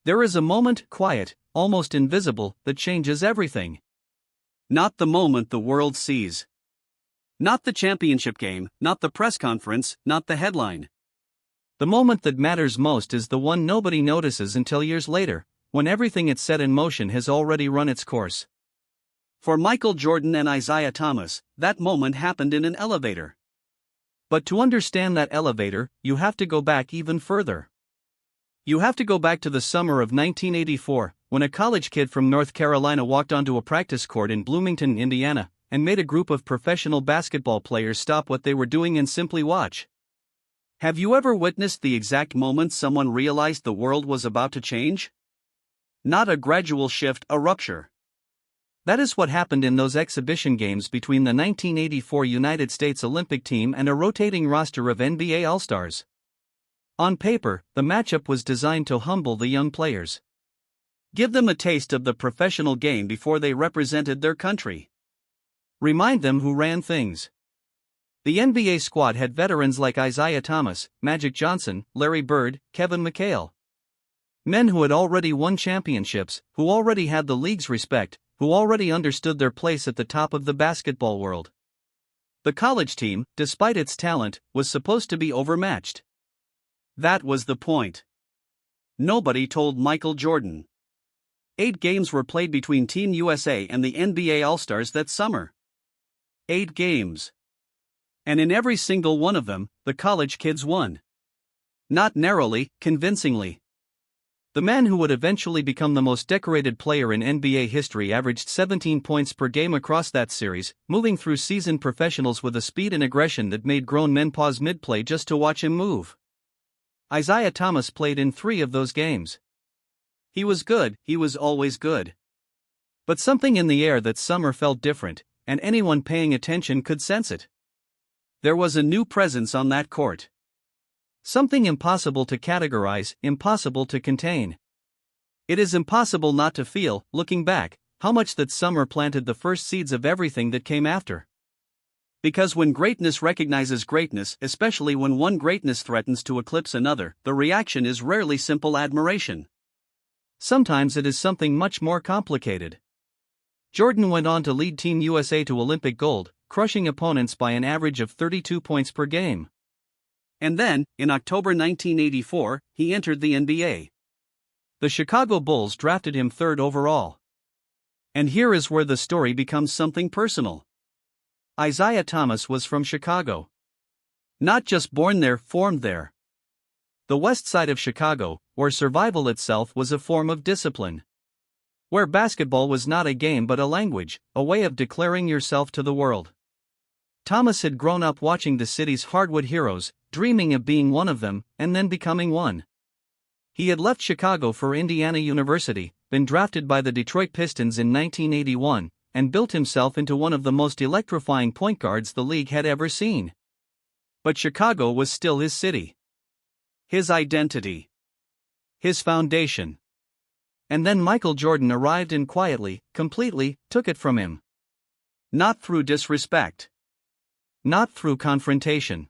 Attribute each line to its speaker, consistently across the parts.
Speaker 1: There is a moment, quiet, almost invisible, that changes everything. Not the moment the world sees. Not the championship game, not the press conference, not the headline. The moment that matters most is the one nobody notices until years later, when everything it set in motion has already run its course. For Michael Jordan and Isiah Thomas, that moment happened in an elevator. But to understand that elevator, you have to go back even further. You have to go back to the summer of 1984, when a college kid from North Carolina walked onto a practice court in Bloomington, Indiana, and made a group of professional basketball players stop what they were doing and simply watch. Have you ever witnessed the exact moment someone realized the world was about to change? Not a gradual shift, a rupture. That is what happened in those exhibition games between the 1984 United States Olympic team and a rotating roster of NBA All-Stars. On paper, the matchup was designed to humble the young players. Give them a taste of the professional game before they represented their country. Remind them who ran things. The NBA squad had veterans like Isiah Thomas, Magic Johnson, Larry Bird, Kevin McHale. Men who had already won championships, who already had the league's respect, who already understood their place at the top of the basketball world. The college team, despite its talent, was supposed to be overmatched. That was the point. Nobody told Michael Jordan. 8 games were played between Team USA and the NBA All-Stars that summer. 8 games. And in every single one of them, the college kids won. Not narrowly, convincingly. The man who would eventually become the most decorated player in NBA history averaged 17 points per game across that series, moving through seasoned professionals with a speed and aggression that made grown men pause mid-play just to watch him move. Isiah Thomas played in 3 of those games. He was good, he was always good. But something in the air that summer felt different, and anyone paying attention could sense it. There was a new presence on that court. Something impossible to categorize, impossible to contain. It is impossible not to feel, looking back, how much that summer planted the first seeds of everything that came after. Because when greatness recognizes greatness, especially when one greatness threatens to eclipse another, the reaction is rarely simple admiration. Sometimes it is something much more complicated. Jordan went on to lead Team USA to Olympic gold, crushing opponents by an average of 32 points per game. And then, in October 1984, he entered the NBA. The Chicago Bulls drafted him 3rd overall. And here is where the story becomes something personal. Isiah Thomas was from Chicago. Not just born there, formed there. The west side of Chicago, where survival itself was a form of discipline. Where basketball was not a game but a language, a way of declaring yourself to the world. Thomas had grown up watching the city's hardwood heroes, dreaming of being one of them, and then becoming one. He had left Chicago for Indiana University, been drafted by the Detroit Pistons in 1981, and built himself into one of the most electrifying point guards the league had ever seen. But Chicago was still his city. His identity. His foundation. And then Michael Jordan arrived and quietly, completely, took it from him. Not through disrespect. Not through confrontation.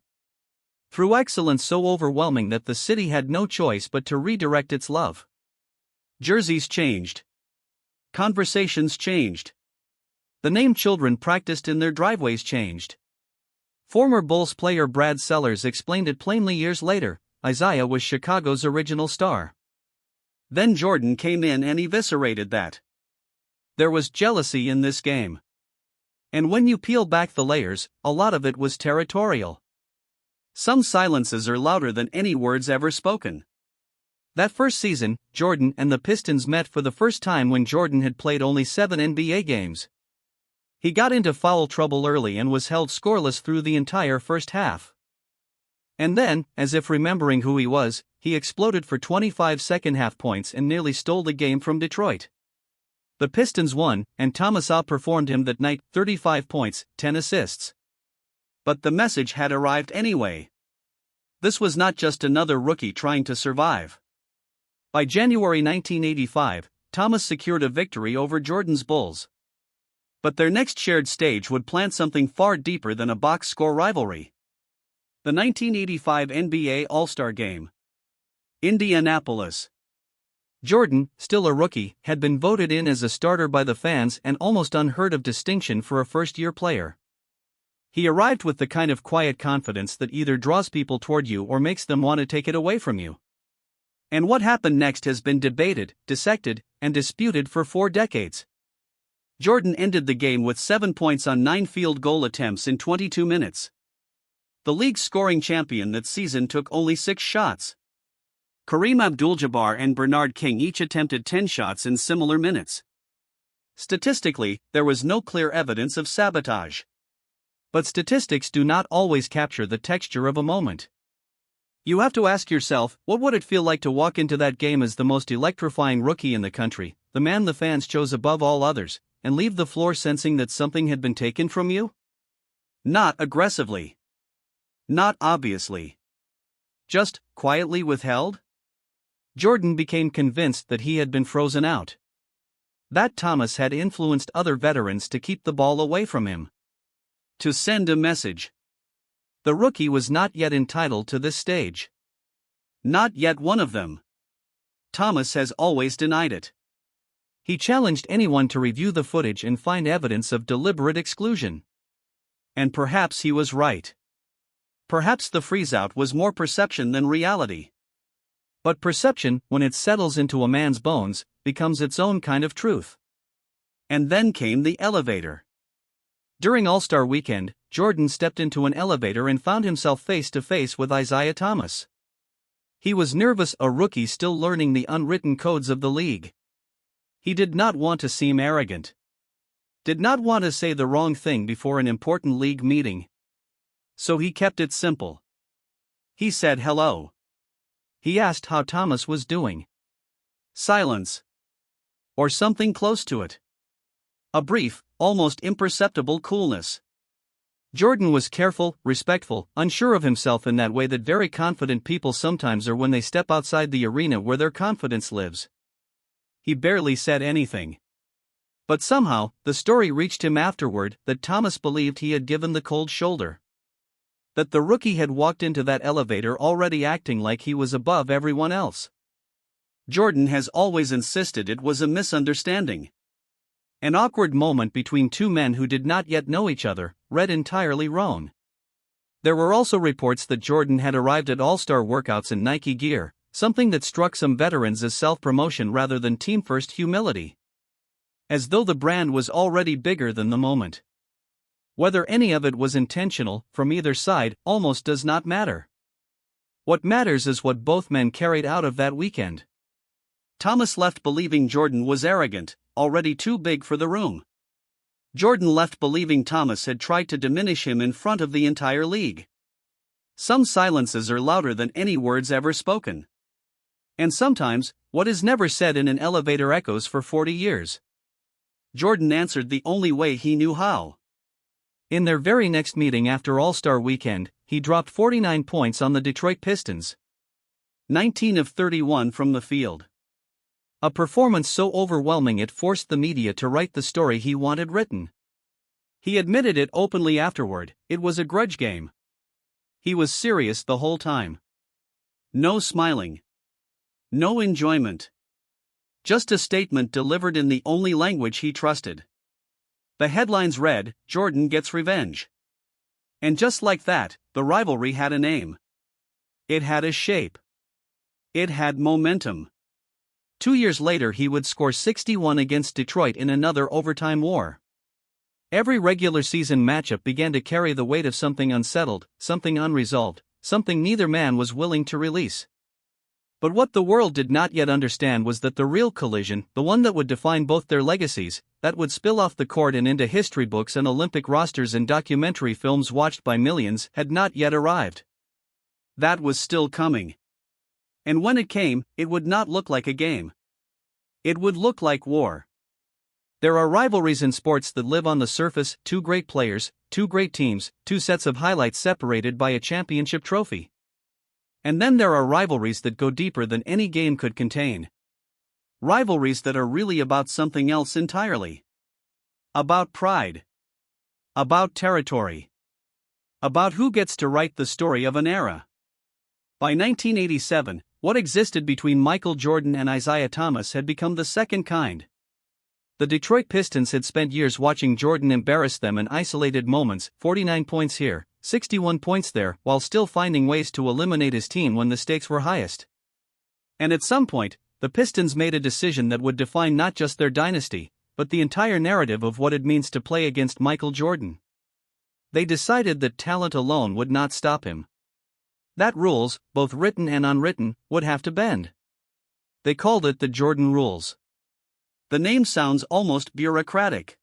Speaker 1: Through excellence so overwhelming that the city had no choice but to redirect its love. Jerseys changed. Conversations changed. The name children practiced in their driveways changed. Former Bulls player Brad Sellers explained it plainly years later. Isiah was Chicago's original star. Then Jordan came in and eviscerated that. There was jealousy in this game. And when you peel back the layers, a lot of it was territorial. Some silences are louder than any words ever spoken. That first season, Jordan and the Pistons met for the first time when Jordan had played only 7 NBA games. He got into foul trouble early and was held scoreless through the entire first half. And then, as if remembering who he was, he exploded for 25 second-half points and nearly stole the game from Detroit. The Pistons won, and Thomas outperformed him that night, 35 points, 10 assists. But the message had arrived anyway. This was not just another rookie trying to survive. By January 1985, Thomas secured a victory over Jordan's Bulls. But their next shared stage would plant something far deeper than a box score rivalry. The 1985 NBA All-Star Game. Indianapolis. Jordan, still a rookie, had been voted in as a starter by the fans, an almost unheard of distinction for a first-year player. He arrived with the kind of quiet confidence that either draws people toward you or makes them want to take it away from you. And what happened next has been debated, dissected, and disputed for 4 decades. Jordan ended the game with 7 points on 9 field goal attempts in 22 minutes. The league's scoring champion that season took only 6 shots. Kareem Abdul-Jabbar and Bernard King each attempted 10 shots in similar minutes. Statistically, there was no clear evidence of sabotage. But statistics do not always capture the texture of a moment. You have to ask yourself, what would it feel like to walk into that game as the most electrifying rookie in the country, the man the fans chose above all others, and leave the floor sensing that something had been taken from you? Not aggressively. Not obviously. Just quietly withheld? Jordan became convinced that he had been frozen out. That Thomas had influenced other veterans to keep the ball away from him. To send a message. The rookie was not yet entitled to this stage. Not yet one of them. Thomas has always denied it. He challenged anyone to review the footage and find evidence of deliberate exclusion. And perhaps he was right. Perhaps the freeze-out was more perception than reality. But perception, when it settles into a man's bones, becomes its own kind of truth. And then came the elevator. During All-Star Weekend, Jordan stepped into an elevator and found himself face to face with Isiah Thomas. He was nervous, a rookie still learning the unwritten codes of the league. He did not want to seem arrogant. Did not want to say the wrong thing before an important league meeting. So he kept it simple. He said hello. He asked how Thomas was doing. Silence. Or something close to it. A brief, almost imperceptible coolness. Jordan was careful, respectful, unsure of himself in that way that very confident people sometimes are when they step outside the arena where their confidence lives. He barely said anything. But somehow, the story reached him afterward that Thomas believed he had given the cold shoulder. That the rookie had walked into that elevator already acting like he was above everyone else. Jordan has always insisted it was a misunderstanding. An awkward moment between two men who did not yet know each other, read entirely wrong. There were also reports that Jordan had arrived at All-Star workouts in Nike gear, something that struck some veterans as self-promotion rather than team-first humility. As though the brand was already bigger than the moment. Whether any of it was intentional, from either side, almost does not matter. What matters is what both men carried out of that weekend. Thomas left believing Jordan was arrogant, already too big for the room. Jordan left believing Thomas had tried to diminish him in front of the entire league. Some silences are louder than any words ever spoken. And sometimes, what is never said in an elevator echoes for 40 years. Jordan answered the only way he knew how. In their very next meeting after All-Star Weekend, he dropped 49 points on the Detroit Pistons. 19 of 31 from the field. A performance so overwhelming it forced the media to write the story he wanted written. He admitted it openly afterward, it was a grudge game. He was serious the whole time. No smiling. No enjoyment. Just a statement delivered in the only language he trusted. The headlines read, "Jordan gets revenge." And just like that, the rivalry had a name. It had a shape. It had momentum. 2 years later he would score 61 against Detroit in another overtime war. Every regular season matchup began to carry the weight of something unsettled, something unresolved, something neither man was willing to release. But what the world did not yet understand was that the real collision, the one that would define both their legacies, that would spill off the court and into history books and Olympic rosters and documentary films watched by millions, had not yet arrived. That was still coming. And when it came, it would not look like a game. It would look like war. There are rivalries in sports that live on the surface, two great players, two great teams, two sets of highlights separated by a championship trophy. And then there are rivalries that go deeper than any game could contain. Rivalries that are really about something else entirely. About pride. About territory. About who gets to write the story of an era. By 1987, What existed between Michael Jordan and Isiah Thomas had become the second kind. The Detroit Pistons had spent years watching Jordan embarrass them in isolated moments, 49 points here, 61 points there, while still finding ways to eliminate his team when the stakes were highest. And at some point, the Pistons made a decision that would define not just their dynasty, but the entire narrative of what it means to play against Michael Jordan. They decided that talent alone would not stop him. That rules, both written and unwritten, would have to bend. They called it the Jordan Rules. The name sounds almost bureaucratic.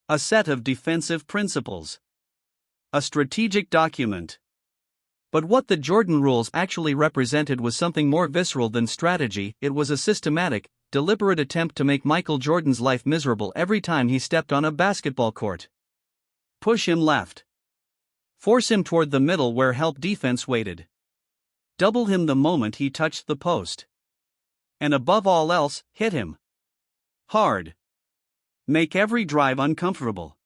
Speaker 1: A set of defensive principles. A strategic document. But what the Jordan Rules actually represented was something more visceral than strategy. It was a systematic, deliberate attempt to make Michael Jordan's life miserable every time he stepped on a basketball court. Push him left. Force him toward the middle where help defense waited. Double him the moment he touched the post. And above all else, hit him hard. Make every drive uncomfortable.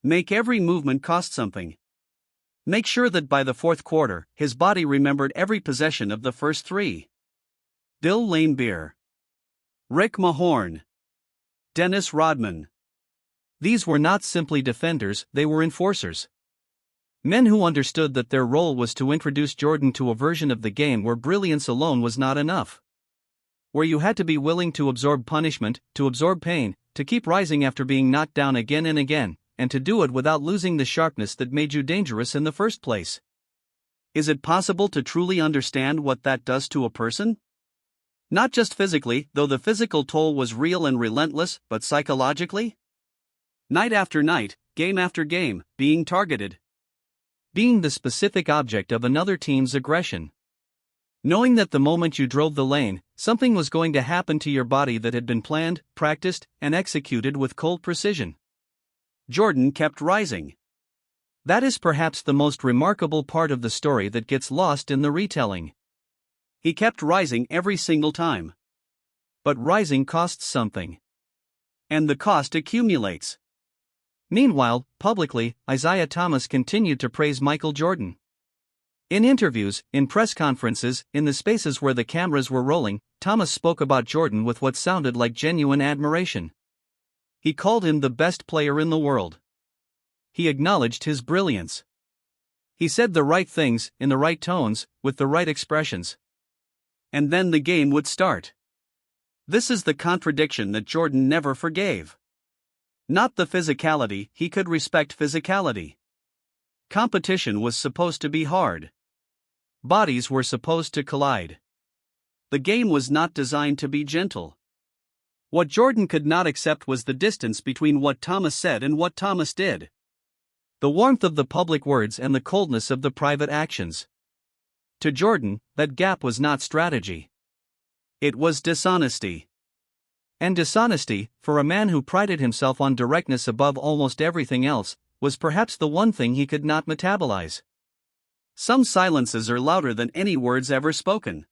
Speaker 1: Make every movement cost something. Make sure that by the fourth quarter, his body remembered every possession of the first three. Bill Laimbeer, Rick Mahorn, Dennis Rodman. These were not simply defenders, they were enforcers. Men who understood that their role was to introduce Jordan to a version of the game where brilliance alone was not enough. Where you had to be willing to absorb punishment, to absorb pain, to keep rising after being knocked down again and again, and to do it without losing the sharpness that made you dangerous in the first place. Is it possible to truly understand what that does to a person? Not just physically, though the physical toll was real and relentless, but psychologically? Night after night, game after game, being targeted. Being the specific object of another team's aggression. Knowing that the moment you drove the lane, something was going to happen to your body that had been planned, practiced, and executed with cold precision. Jordan kept rising. That is perhaps the most remarkable part of the story that gets lost in the retelling. He kept rising every single time. But rising costs something. And the cost accumulates. Meanwhile, publicly, Isiah Thomas continued to praise Michael Jordan. In interviews, in press conferences, in the spaces where the cameras were rolling, Thomas spoke about Jordan with what sounded like genuine admiration. He called him the best player in the world. He acknowledged his brilliance. He said the right things, in the right tones, with the right expressions. And then the game would start. This is the contradiction that Jordan never forgave. Not the physicality, he could respect physicality. Competition was supposed to be hard. Bodies were supposed to collide. The game was not designed to be gentle. What Jordan could not accept was the distance between what Thomas said and what Thomas did. The warmth of the public words and the coldness of the private actions. To Jordan, that gap was not strategy. It was dishonesty. And dishonesty, for a man who prided himself on directness above almost everything else, was perhaps the one thing he could not metabolize. Some silences are louder than any words ever spoken.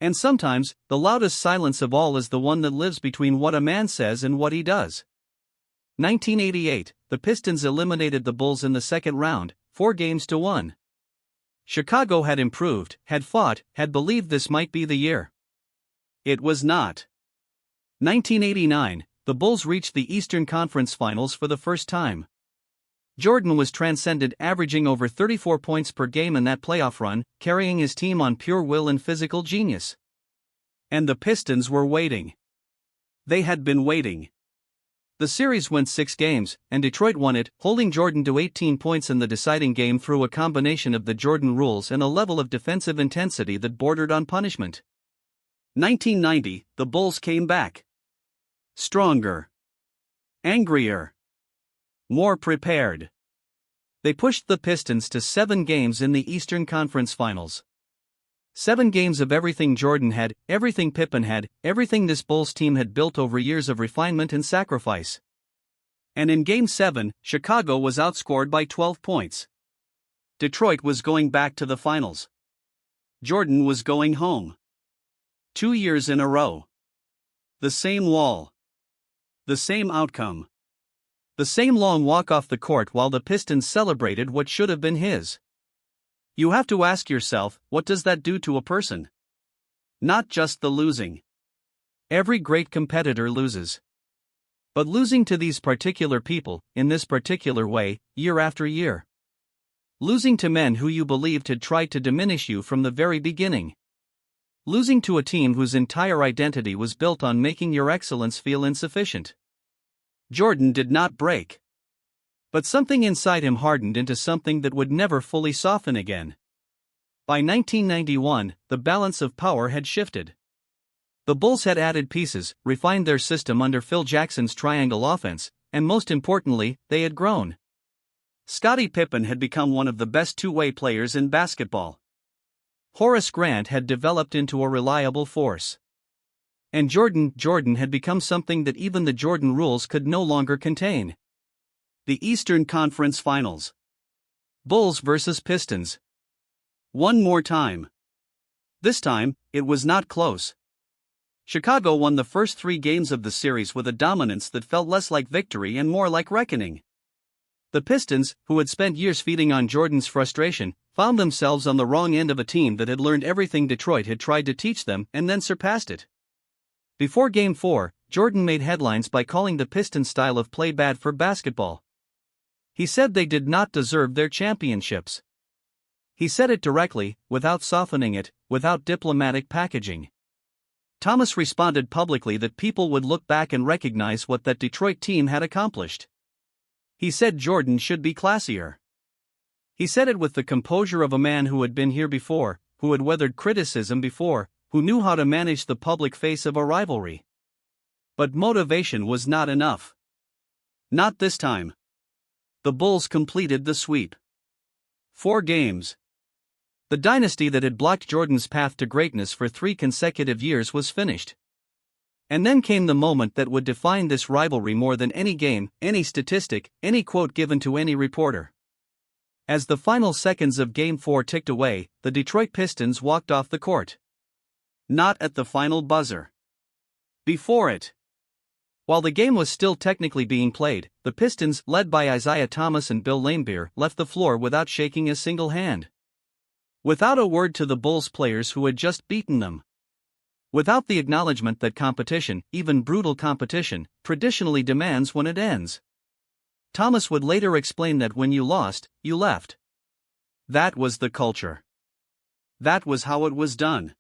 Speaker 1: And sometimes, the loudest silence of all is the one that lives between what a man says and what he does. 1988, the Pistons eliminated the Bulls in the second round, 4-1. Chicago had improved, had fought, had believed this might be the year. It was not. 1989, the Bulls reached the Eastern Conference Finals for the first time. Jordan was transcendent, averaging over 34 points per game in that playoff run, carrying his team on pure will and physical genius. And the Pistons were waiting. They had been waiting. The series went 6 games, and Detroit won it, holding Jordan to 18 points in the deciding game through a combination of the Jordan rules and a level of defensive intensity that bordered on punishment. 1990, the Bulls came back. Stronger. Angrier. More prepared. They pushed the Pistons to 7 games in the Eastern Conference Finals. 7 games of everything Jordan had, everything Pippen had, everything this Bulls team had built over years of refinement and sacrifice. And in Game 7, Chicago was outscored by 12 points. Detroit was going back to the finals. Jordan was going home. 2 years in a row. The same wall. The same outcome. The same long walk off the court while the Pistons celebrated what should have been his. You have to ask yourself, what does that do to a person? Not just the losing. Every great competitor loses. But losing to these particular people, in this particular way, year after year. Losing to men who you believed had tried to diminish you from the very beginning. Losing to a team whose entire identity was built on making your excellence feel insufficient. Jordan did not break. But something inside him hardened into something that would never fully soften again. By 1991, the balance of power had shifted. The Bulls had added pieces, refined their system under Phil Jackson's triangle offense, and most importantly, they had grown. Scottie Pippen had become one of the best two-way players in basketball. Horace Grant had developed into a reliable force. And Jordan had become something that even the Jordan rules could no longer contain. The Eastern Conference Finals. Bulls vs. Pistons. One more time. This time, it was not close. Chicago won the first 3 games of the series with a dominance that felt less like victory and more like reckoning. The Pistons, who had spent years feeding on Jordan's frustration, found themselves on the wrong end of a team that had learned everything Detroit had tried to teach them and then surpassed it. Before Game 4, Jordan made headlines by calling the Pistons' style of play bad for basketball. He said they did not deserve their championships. He said it directly, without softening it, without diplomatic packaging. Thomas responded publicly that people would look back and recognize what that Detroit team had accomplished. He said Jordan should be classier. He said it with the composure of a man who had been here before, who had weathered criticism before, who knew how to manage the public face of a rivalry. But motivation was not enough. Not this time. The Bulls completed the sweep. 4 games. The dynasty that had blocked Jordan's path to greatness for 3 consecutive years was finished. And then came the moment that would define this rivalry more than any game, any statistic, any quote given to any reporter. As the final seconds of Game 4 ticked away, the Detroit Pistons walked off the court. Not at the final buzzer. Before it. While the game was still technically being played, the Pistons, led by Isiah Thomas and Bill Laimbeer, left the floor without shaking a single hand. Without a word to the Bulls players who had just beaten them. Without the acknowledgement that competition, even brutal competition, traditionally demands when it ends. Thomas would later explain that when you lost, you left. That was the culture. That was how it was done.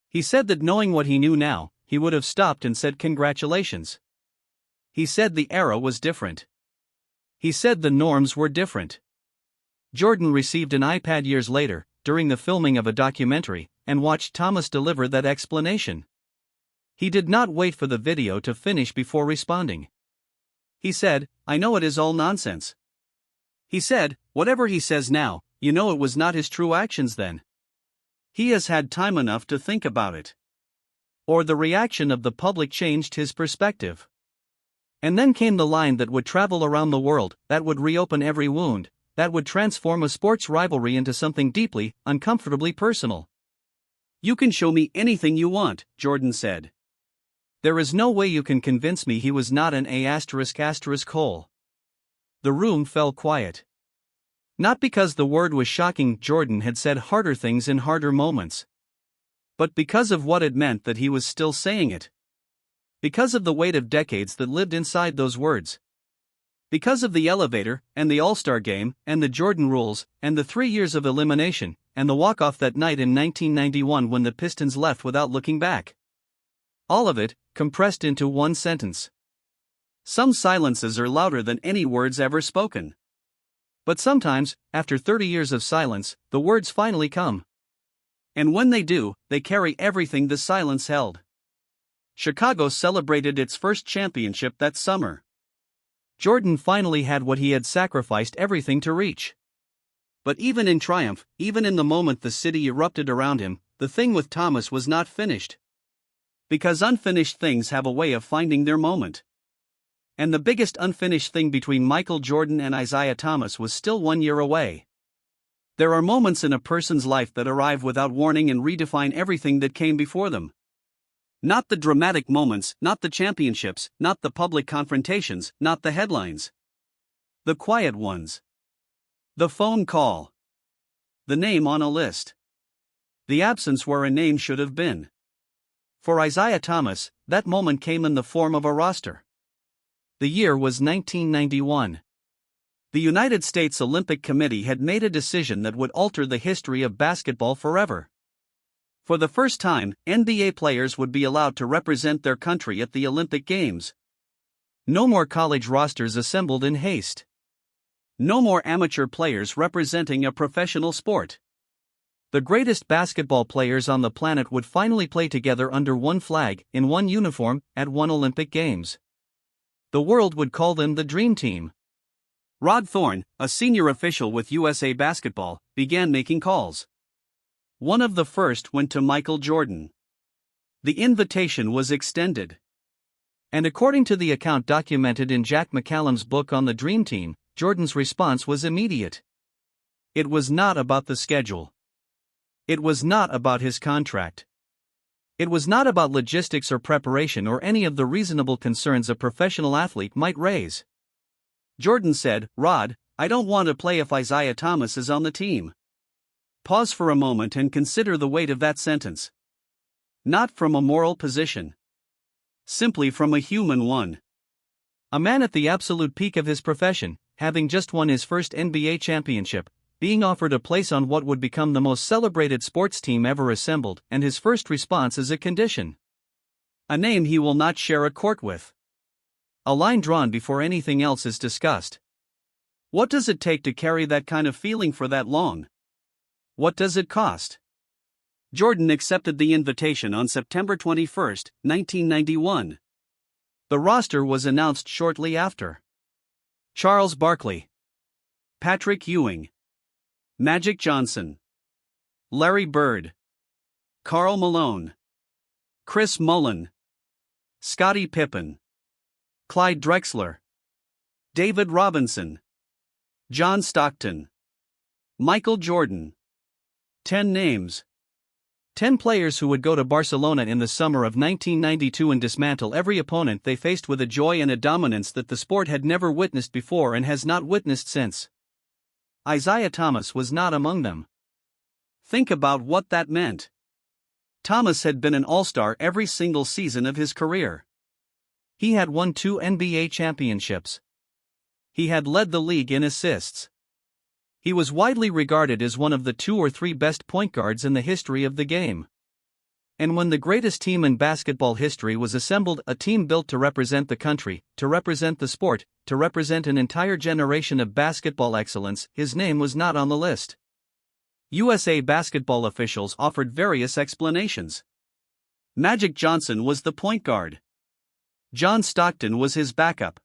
Speaker 1: He said that knowing what he knew now, he would have stopped and said congratulations. He said the era was different. He said the norms were different. Jordan received an iPad years later, during the filming of a documentary, and watched Thomas deliver that explanation. He did not wait for the video to finish before responding. He said, "I know it is all nonsense." He said, "Whatever he says now, you know it was not his true actions then. He has had time enough to think about it." Or the reaction of the public changed his perspective. And then came the line that would travel around the world, that would reopen every wound, that would transform a sports rivalry into something deeply, uncomfortably personal. "You can show me anything you want," Jordan said. "There is no way you can convince me he was not an Ahole." The room fell quiet. Not because the word was shocking, Jordan had said harder things in harder moments. But because of what it meant that he was still saying it. Because of the weight of decades that lived inside those words. Because of the elevator, and the All-Star game, and the Jordan rules, and the 3 years of elimination, and the walk-off that night in 1991 when the Pistons left without looking back. All of it, compressed into one sentence. Some silences are louder than any words ever spoken. But sometimes, after 30 years of silence, the words finally come. And when they do, they carry everything the silence held. Chicago celebrated its first championship that summer. Jordan finally had what he had sacrificed everything to reach. But even in triumph, even in the moment the city erupted around him, the thing with Thomas was not finished. Because unfinished things have a way of finding their moment. And the biggest unfinished thing between Michael Jordan and Isiah Thomas was still 1 year away. There are moments in a person's life that arrive without warning and redefine everything that came before them. Not the dramatic moments, not the championships, not the public confrontations, not the headlines. The quiet ones. The phone call. The name on a list. The absence where a name should have been. For Isiah Thomas, that moment came in the form of a roster. The year was 1991. The United States Olympic Committee had made a decision that would alter the history of basketball forever. For the first time, NBA players would be allowed to represent their country at the Olympic Games. No more college rosters assembled in haste. No more amateur players representing a professional sport. The greatest basketball players on the planet would finally play together under one flag, in one uniform, at one Olympic Games. The world would call them the Dream Team. Rod Thorne, a senior official with USA Basketball, began making calls. One of the first went to Michael Jordan. The invitation was extended. And according to the account documented in Jack McCallum's book on the Dream Team, Jordan's response was immediate. It was not about the schedule. It was not about his contract. It was not about logistics or preparation or any of the reasonable concerns a professional athlete might raise. Jordan said, "Rod, I don't want to play if Isiah Thomas is on the team." Pause for a moment and consider the weight of that sentence. Not from a moral position. Simply from a human one. A man at the absolute peak of his profession, having just won his first NBA championship, being offered a place on what would become the most celebrated sports team ever assembled, and his first response is a condition. A name he will not share a court with. A line drawn before anything else is discussed. What does it take to carry that kind of feeling for that long? What does it cost? Jordan accepted the invitation on September 21, 1991. The roster was announced shortly after. Charles Barkley, Patrick Ewing, Magic Johnson, Larry Bird, Karl Malone, Chris Mullin, Scottie Pippen, Clyde Drexler, David Robinson, John Stockton, Michael Jordan. 10 names. 10 players who would go to Barcelona in the summer of 1992 and dismantle every opponent they faced with a joy and a dominance that the sport had never witnessed before and has not witnessed since. Isiah Thomas was not among them. Think about what that meant. Thomas had been an all-star every single season of his career. He had won 2 NBA championships. He had led the league in assists. He was widely regarded as one of the 2 or 3 best point guards in the history of the game. And when the greatest team in basketball history was assembled, a team built to represent the country, to represent the sport, to represent an entire generation of basketball excellence, his name was not on the list. USA Basketball officials offered various explanations. Magic Johnson was the point guard. John Stockton was his backup.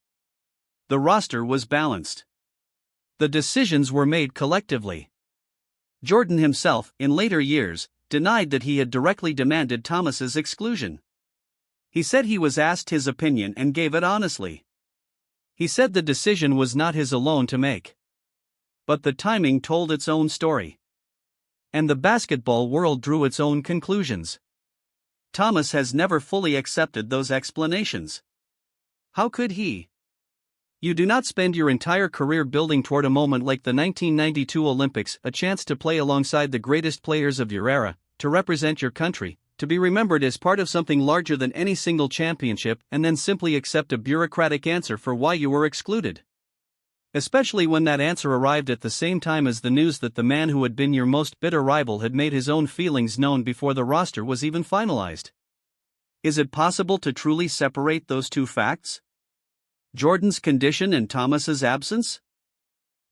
Speaker 1: The roster was balanced. The decisions were made collectively. Jordan himself, in later years, denied that he had directly demanded Thomas's exclusion. He said he was asked his opinion and gave it honestly. He said the decision was not his alone to make. But the timing told its own story. And the basketball world drew its own conclusions. Thomas has never fully accepted those explanations. How could he? You do not spend your entire career building toward a moment like the 1992 Olympics, a chance to play alongside the greatest players of your era, to represent your country, to be remembered as part of something larger than any single championship, and then simply accept a bureaucratic answer for why you were excluded. Especially when that answer arrived at the same time as the news that the man who had been your most bitter rival had made his own feelings known before the roster was even finalized. Is it possible to truly separate those two facts? Jordan's condition and Thomas's absence?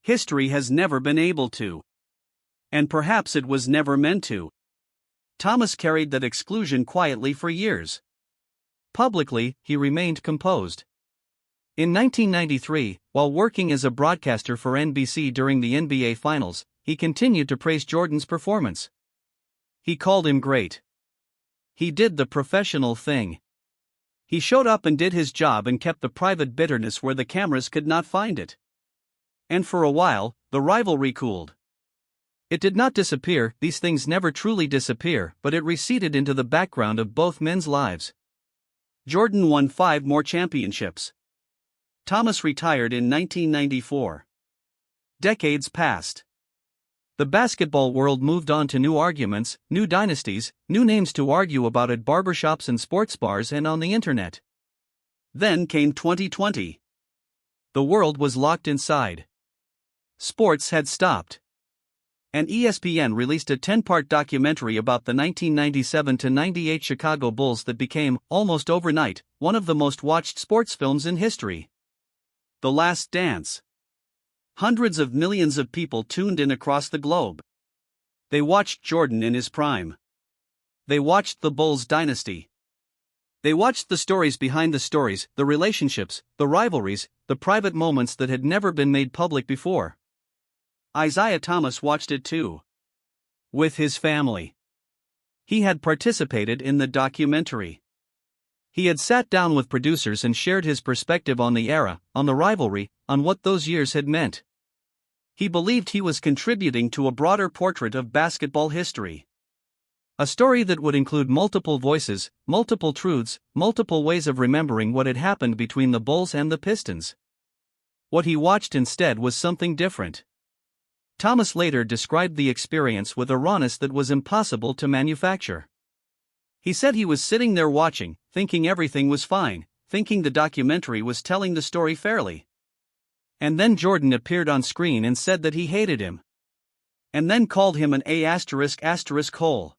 Speaker 1: History has never been able to. And perhaps it was never meant to. Thomas carried that exclusion quietly for years. Publicly, he remained composed. In 1993, while working as a broadcaster for NBC during the NBA Finals, he continued to praise Jordan's performance. He called him great. He did the professional thing. He showed up and did his job and kept the private bitterness where the cameras could not find it. And for a while, the rivalry cooled. It did not disappear, these things never truly disappear, but it receded into the background of both men's lives. Jordan won 5 more championships. Thomas retired in 1994. Decades passed. The basketball world moved on to new arguments, new dynasties, new names to argue about at barbershops and sports bars and on the internet. Then came 2020. The world was locked inside. Sports had stopped. And ESPN released a 10-part documentary about the 1997-98 Chicago Bulls that became, almost overnight, one of the most watched sports films in history. The Last Dance. Hundreds of millions of people tuned in across the globe. They watched Jordan in his prime. They watched the Bulls dynasty. They watched the stories behind the stories, the relationships, the rivalries, the private moments that had never been made public before. Isiah Thomas watched it too. With his family. He had participated in the documentary. He had sat down with producers and shared his perspective on the era, on the rivalry, on what those years had meant. He believed he was contributing to a broader portrait of basketball history. A story that would include multiple voices, multiple truths, multiple ways of remembering what had happened between the Bulls and the Pistons. What he watched instead was something different. Thomas later described the experience with a rawness that was impossible to manufacture. He said he was sitting there watching, thinking everything was fine, thinking the documentary was telling the story fairly. And then Jordan appeared on screen and said that he hated him. And then called him an A****hole.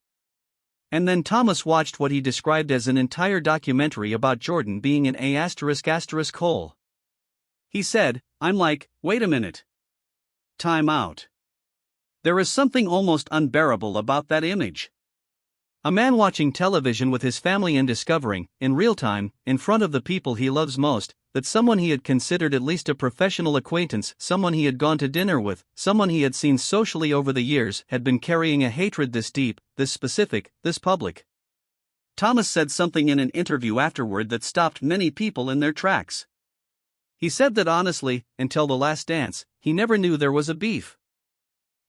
Speaker 1: And then Thomas watched what he described as an entire documentary about Jordan being an A****hole. He said, "I'm like, wait a minute. Time out. There is something almost unbearable about that image. A man watching television with his family and discovering, in real time, in front of the people he loves most, that someone he had considered at least a professional acquaintance, someone he had gone to dinner with, someone he had seen socially over the years, had been carrying a hatred this deep, this specific, this public." Thomas said something in an interview afterward that stopped many people in their tracks. He said that honestly, until The Last Dance, he never knew there was a beef.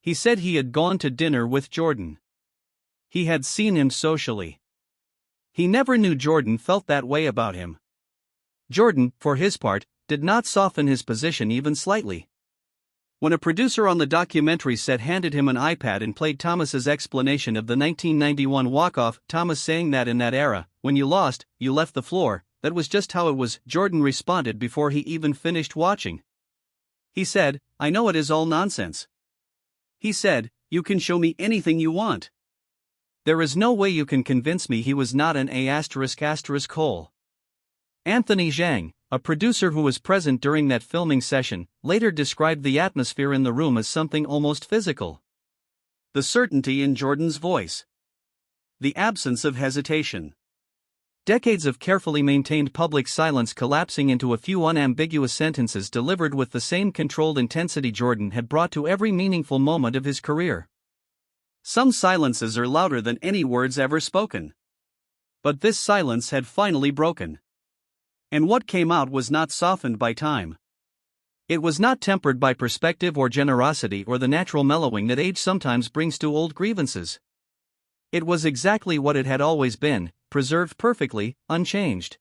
Speaker 1: He said he had gone to dinner with Jordan. He had seen him socially. He never knew Jordan felt that way about him. Jordan, for his part, did not soften his position even slightly. When a producer on the documentary set handed him an iPad and played Thomas's explanation of the 1991 walk-off, Thomas saying that in that era, when you lost, you left the floor, that was just how it was, Jordan responded before he even finished watching. He said, "I know it is all nonsense." He said, "You can show me anything you want. There is no way you can convince me he was not an A****hole. Anthony Zhang, a producer who was present during that filming session, later described the atmosphere in the room as something almost physical. The certainty in Jordan's voice. The absence of hesitation. Decades of carefully maintained public silence collapsing into a few unambiguous sentences delivered with the same controlled intensity Jordan had brought to every meaningful moment of his career. Some silences are louder than any words ever spoken. But this silence had finally broken. And what came out was not softened by time. It was not tempered by perspective or generosity or the natural mellowing that age sometimes brings to old grievances. It was exactly what it had always been, preserved perfectly, unchanged.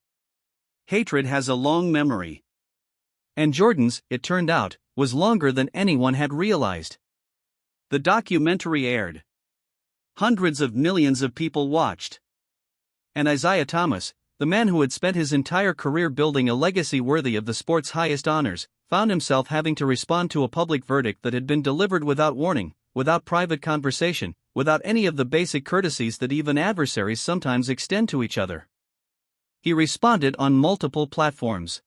Speaker 1: Hatred has a long memory. And Jordan's, it turned out, was longer than anyone had realized. The documentary aired. Hundreds of millions of people watched. And Isiah Thomas, the man who had spent his entire career building a legacy worthy of the sport's highest honors, found himself having to respond to a public verdict that had been delivered without warning, without private conversation, without any of the basic courtesies that even adversaries sometimes extend to each other. He responded on multiple platforms.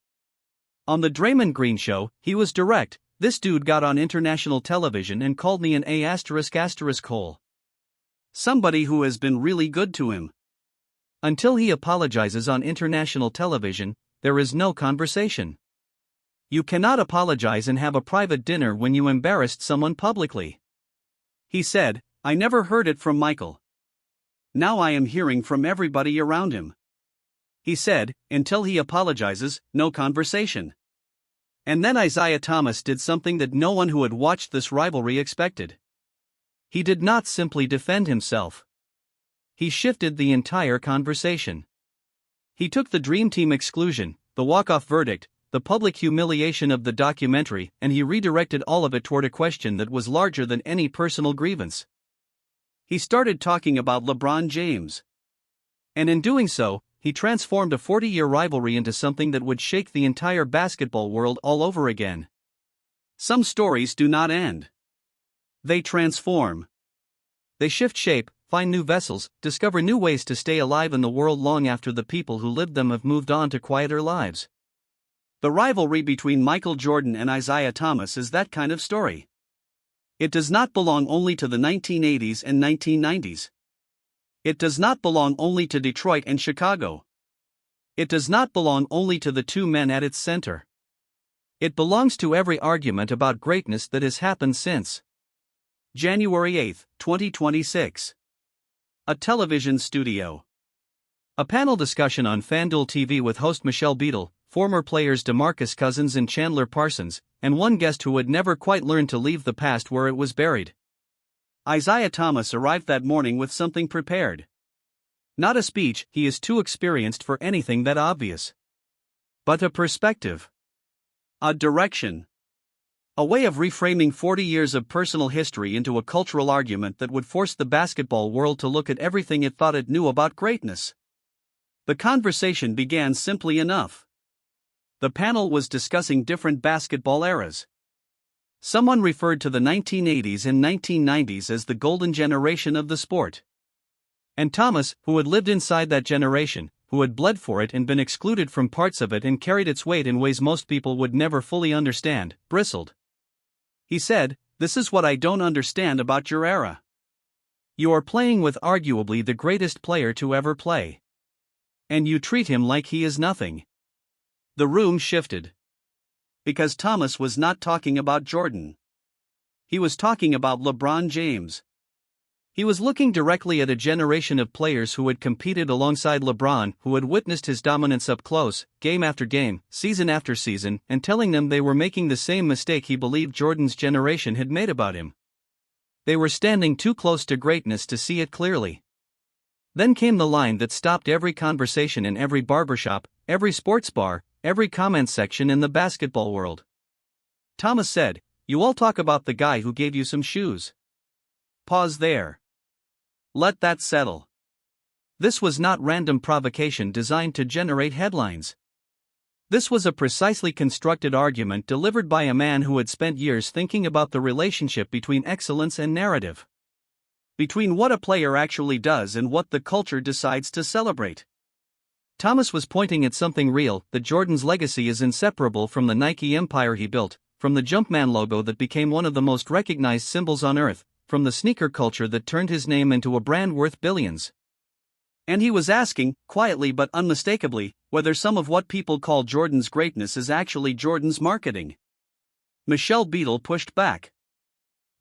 Speaker 1: On the Draymond Green Show, he was direct. "This dude got on international television and called me an A****hole. Somebody who has been really good to him. Until he apologizes on international television, there is no conversation. You cannot apologize and have a private dinner when you embarrassed someone publicly." He said, "I never heard it from Michael. Now I am hearing from everybody around him." He said, until he apologizes, no conversation. And then Isiah Thomas did something that no one who had watched this rivalry expected. He did not simply defend himself. He shifted the entire conversation. He took the Dream Team exclusion, the walk-off verdict, the public humiliation of the documentary, and he redirected all of it toward a question that was larger than any personal grievance. He started talking about LeBron James. And in doing so, he transformed a 40-year rivalry into something that would shake the entire basketball world all over again. Some stories do not end. They transform. They shift shape, find new vessels, discover new ways to stay alive in the world long after the people who lived them have moved on to quieter lives. The rivalry between Michael Jordan and Isiah Thomas is that kind of story. It does not belong only to the 1980s and 1990s. It does not belong only to Detroit and Chicago. It does not belong only to the two men at its center. It belongs to every argument about greatness that has happened since. January 8, 2026. A television studio. A panel discussion on FanDuel TV with host Michelle Beadle, former players DeMarcus Cousins and Chandler Parsons, and one guest who had never quite learned to leave the past where it was buried. Isiah Thomas arrived that morning with something prepared. Not a speech, he is too experienced for anything that obvious. But a perspective. A direction. A way of reframing 40 years of personal history into a cultural argument that would force the basketball world to look at everything it thought it knew about greatness. The conversation began simply enough. The panel was discussing different basketball eras. Someone referred to the 1980s and 1990s as the golden generation of the sport. And Thomas, who had lived inside that generation, who had bled for it and been excluded from parts of it and carried its weight in ways most people would never fully understand, bristled. He said, "This is what I don't understand about your era. You are playing with arguably the greatest player to ever play. And you treat him like he is nothing." The room shifted. Because Thomas was not talking about Jordan. He was talking about LeBron James. He was looking directly at a generation of players who had competed alongside LeBron, who had witnessed his dominance up close, game after game, season after season, and telling them they were making the same mistake he believed Jordan's generation had made about him. They were standing too close to greatness to see it clearly. Then came the line that stopped every conversation in every barbershop, every sports bar, every comment section in the basketball world. Thomas said, "You all talk about the guy who gave you some shoes." Pause there. Let that settle. This was not random provocation designed to generate headlines. This was a precisely constructed argument delivered by a man who had spent years thinking about the relationship between excellence and narrative. Between what a player actually does and what the culture decides to celebrate. Thomas was pointing at something real, that Jordan's legacy is inseparable from the Nike empire he built, from the Jumpman logo that became one of the most recognized symbols on earth, from the sneaker culture that turned his name into a brand worth billions. And he was asking, quietly but unmistakably, whether some of what people call Jordan's greatness is actually Jordan's marketing. Michelle Beadle pushed back.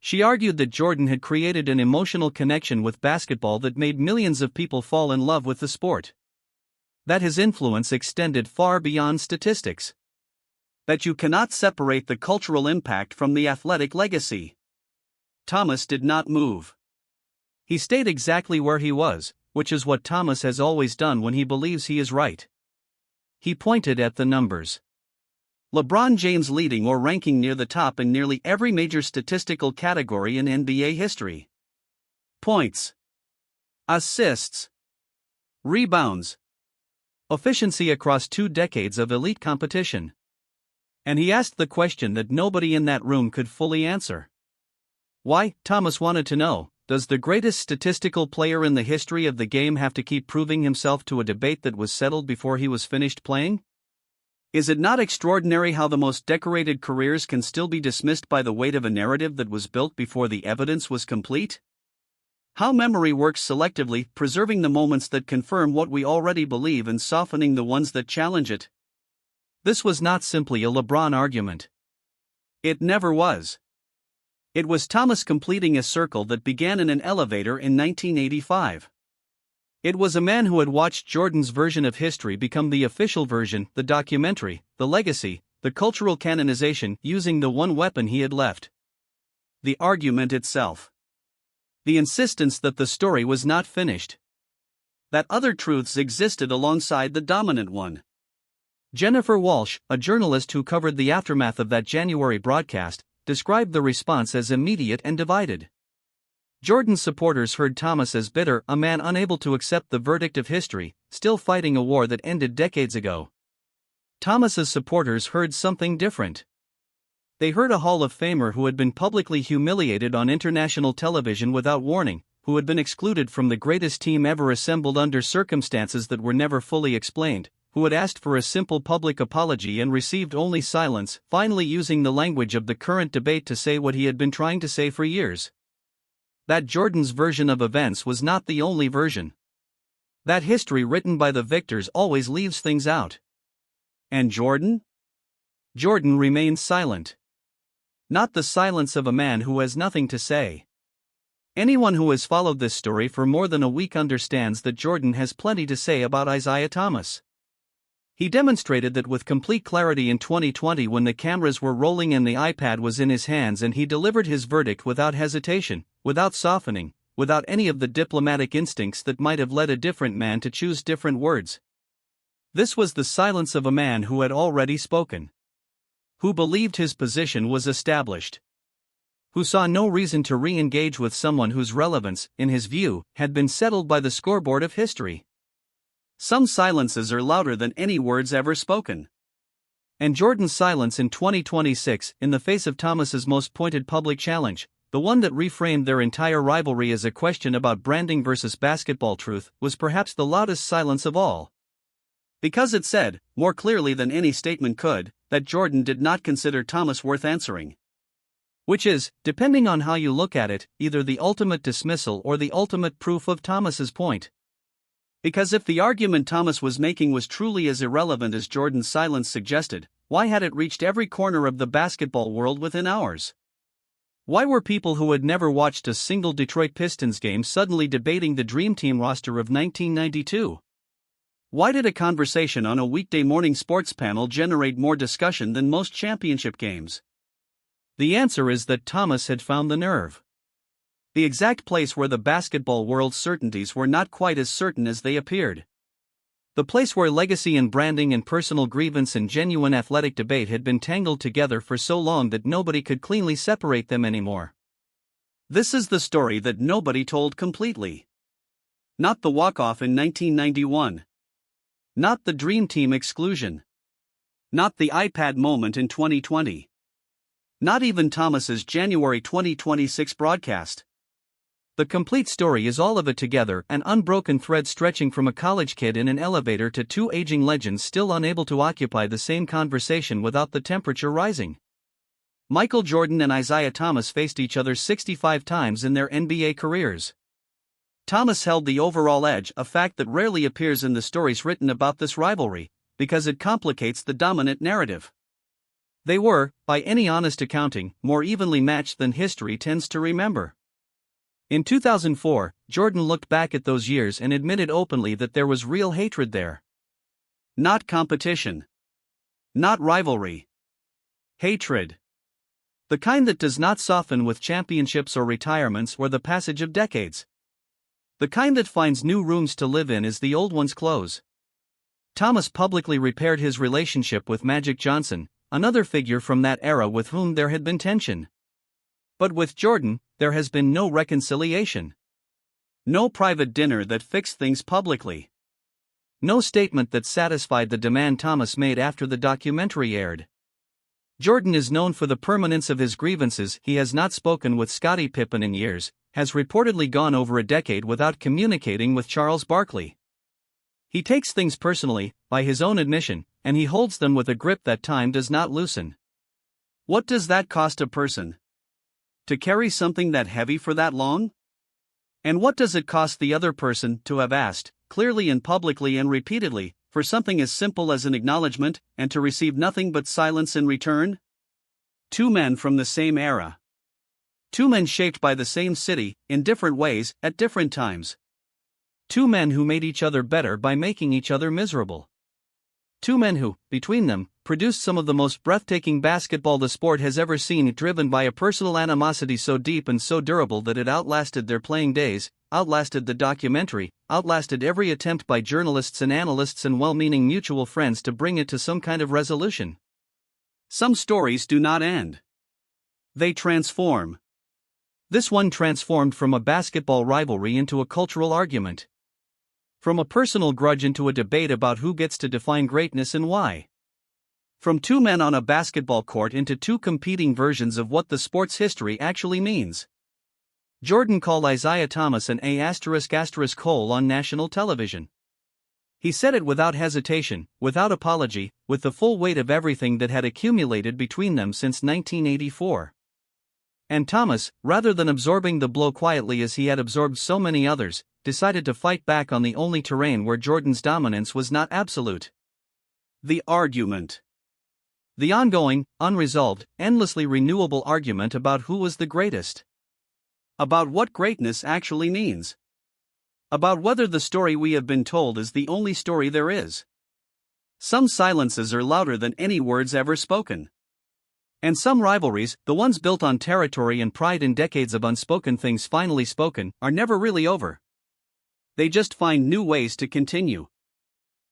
Speaker 1: She argued that Jordan had created an emotional connection with basketball that made millions of people fall in love with the sport. That his influence extended far beyond statistics. That you cannot separate the cultural impact from the athletic legacy. Thomas did not move. He stayed exactly where he was, which is what Thomas has always done when he believes he is right. He pointed at the numbers. LeBron James leading or ranking near the top in nearly every major statistical category in NBA history. Points. Assists. Rebounds. Efficiency across 2 decades of elite competition. And he asked the question that nobody in that room could fully answer. Why, Thomas wanted to know, does the greatest statistical player in the history of the game have to keep proving himself to a debate that was settled before he was finished playing? Is it not extraordinary how the most decorated careers can still be dismissed by the weight of a narrative that was built before the evidence was complete? How memory works selectively, preserving the moments that confirm what we already believe and softening the ones that challenge it. This was not simply a LeBron argument. It never was. It was Thomas completing a circle that began in an elevator in 1985. It was a man who had watched Jordan's version of history become the official version, the documentary, the legacy, the cultural canonization, using the one weapon he had left. The argument itself. The insistence that the story was not finished. That other truths existed alongside the dominant one. Jennifer Walsh, a journalist who covered the aftermath of that January broadcast, described the response as immediate and divided. Jordan's supporters heard Thomas as bitter, a man unable to accept the verdict of history, still fighting a war that ended decades ago. Thomas's supporters heard something different. They heard a Hall of Famer who had been publicly humiliated on international television without warning, who had been excluded from the greatest team ever assembled under circumstances that were never fully explained, who had asked for a simple public apology and received only silence, finally using the language of the current debate to say what he had been trying to say for years. That Jordan's version of events was not the only version. That history written by the victors always leaves things out. And Jordan? Jordan remains silent. Not the silence of a man who has nothing to say. Anyone who has followed this story for more than a week understands that Jordan has plenty to say about Isiah Thomas. He demonstrated that with complete clarity in 2020 when the cameras were rolling and the iPad was in his hands, and he delivered his verdict without hesitation, without softening, without any of the diplomatic instincts that might have led a different man to choose different words. This was the silence of a man who had already spoken. Who believed his position was established. Who saw no reason to re-engage with someone whose relevance, in his view, had been settled by the scoreboard of history. Some silences are louder than any words ever spoken. And Jordan's silence in 2026, in the face of Thomas's most pointed public challenge, the one that reframed their entire rivalry as a question about branding versus basketball truth, was perhaps the loudest silence of all. Because it said, more clearly than any statement could, that Jordan did not consider Thomas worth answering. Which is, depending on how you look at it, either the ultimate dismissal or the ultimate proof of Thomas's point. Because if the argument Thomas was making was truly as irrelevant as Jordan's silence suggested, why had it reached every corner of the basketball world within hours? Why were people who had never watched a single Detroit Pistons game suddenly debating the Dream Team roster of 1992? Why did a conversation on a weekday morning sports panel generate more discussion than most championship games? The answer is that Thomas had found the nerve. The exact place where the basketball world's certainties were not quite as certain as they appeared. The place where legacy and branding and personal grievance and genuine athletic debate had been tangled together for so long that nobody could cleanly separate them anymore. This is the story that nobody told completely. Not the walk-off in 1991. Not the Dream Team exclusion. Not the iPad moment in 2020. Not even Thomas's January 2026 broadcast. The complete story is all of it together, an unbroken thread stretching from a college kid in an elevator to two aging legends still unable to occupy the same conversation without the temperature rising. Michael Jordan and Isiah Thomas faced each other 65 times in their NBA careers. Thomas held the overall edge, a fact that rarely appears in the stories written about this rivalry, because it complicates the dominant narrative. They were, by any honest accounting, more evenly matched than history tends to remember. In 2004, Jordan looked back at those years and admitted openly that there was real hatred there. Not competition. Not rivalry. Hatred. The kind that does not soften with championships or retirements or the passage of decades. The kind that finds new rooms to live in as the old ones close. Thomas publicly repaired his relationship with Magic Johnson, another figure from that era with whom there had been tension. But with Jordan, there has been no reconciliation. No private dinner that fixed things publicly. No statement that satisfied the demand Thomas made after the documentary aired. Jordan is known for the permanence of his grievances. He has not spoken with Scottie Pippen in years, has reportedly gone over a decade without communicating with Charles Barkley. He takes things personally, by his own admission, and he holds them with a grip that time does not loosen. What does that cost a person? To carry something that heavy for that long? And what does it cost the other person to have asked, clearly and publicly and repeatedly, for something as simple as an acknowledgement, and to receive nothing but silence in return? Two men from the same era. Two men shaped by the same city, in different ways, at different times. Two men who made each other better by making each other miserable. Two men who, between them, produced some of the most breathtaking basketball the sport has ever seen, driven by a personal animosity so deep and so durable that it outlasted their playing days. outlasted the documentary, outlasted every attempt by journalists and analysts and well-meaning mutual friends to bring it to some kind of resolution. Some stories do not end. They transform. This one transformed from a basketball rivalry into a cultural argument. From a personal grudge into a debate about who gets to define greatness and why. From two men on a basketball court into two competing versions of what the sport's history actually means. Jordan called Isiah Thomas an **** on national television. He said it without hesitation, without apology, with the full weight of everything that had accumulated between them since 1984. And Thomas, rather than absorbing the blow quietly as he had absorbed so many others, decided to fight back on the only terrain where Jordan's dominance was not absolute. The argument. The ongoing, unresolved, endlessly renewable argument about who was the greatest. About what greatness actually means. About whether the story we have been told is the only story there is. Some silences are louder than any words ever spoken. And some rivalries, the ones built on territory and pride in decades of unspoken things finally spoken, are never really over. They just find new ways to continue.